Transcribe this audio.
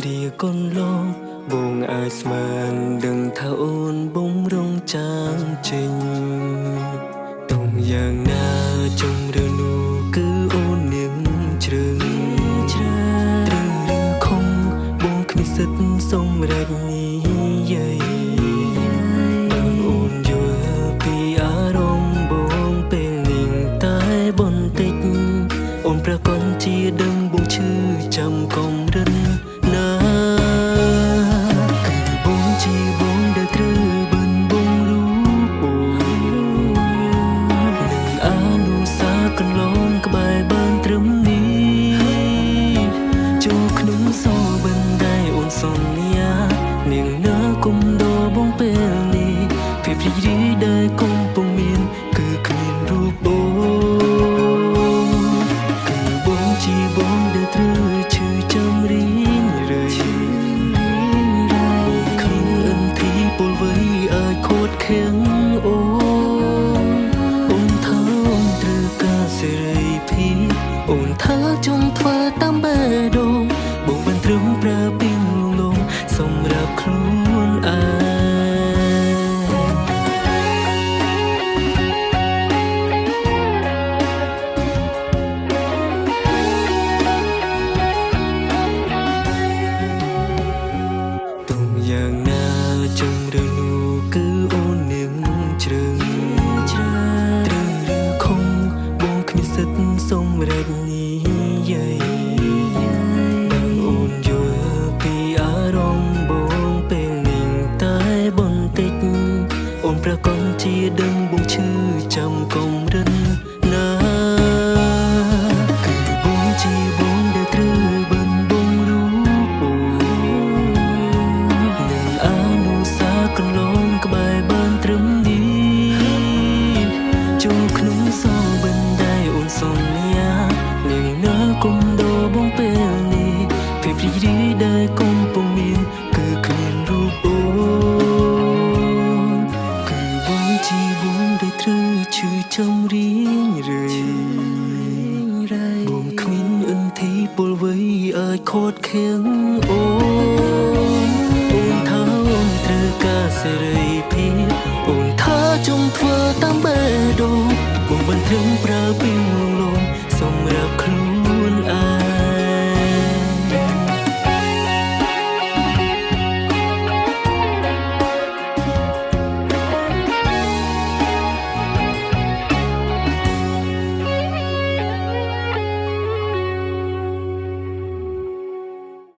គ្រាកូនលោកបងអាចស្មានដឹងថាអូនបងរងចាំចេញទុំយ៉ាងណាចុងរឿងនោះគឺអូននឹងជ្រឹងត្រូវឬខំបងគ្មានសិទ្ធសម្រេចនេះយាយអូនយល់ពីអារម្មណ៍បងពេលនេះតែបន្តិចអូនប្រកបជាដឹងបងឈឺចាំកុំរិនណាគឺបងជាបងដែលត្រូវបិណ្ឌបងรู้នឹងអនុសាកន្លងក្បែរបានត្រឹមនេះចូលក្នុងសោបណ្ដៃអូនសន្យានាងនៅគុំដោបងពេលនេះភាពរីករាយដែលកំពុងមានគឺគ្មានរូបអូជាបងដែលត្រូវឈឺចាំរៀងរឿយគ្មានអន្ទីពលវ័យអាចខូចខាំងអូនថាអូនត្រូវការសេរីភាពអូនថាចង់ធ្វើតាមបេះដូងបងបានត្រឹមប្រើពីងលងសម្រាប់ខ្លួនឯងយ៉ាងណាចុងរឿងនោះគឺអូននឹងជ្រឹងត្រូវឬខំបងគ្មានសិទ្ធសម្រេចនេះយាយអូនយល់ពីអារម្មណ៍បងពេលនេះតែបន្តិចអូនប្រកបជាដឹងបងឈឺចាំកុំរិនណាគឺបងជាបងដែលត្រូវបិណ្ឌបងកន្លងក្បែរបានត្រឹមនេះចូលក្នុងសោបណ្ដៃអូនសន្យានាងនៅគុំដោបងពេលនេះភាពរីករាយដែលកំពុងមានគឺគ្មានរូបអូនគឺបងជាបងដែលត្រូវឈឺចាំរៀងរឿយបងគ្មានអន្ទីពលវ័យអាចខូចខាំងអូនថាអូនត្រូវការសេរីភាពអូនថាចង់ធ្វើតាមបេះដូងបងបានត្រឹមប្រើពីងលងសម្រាប់ខ្លួន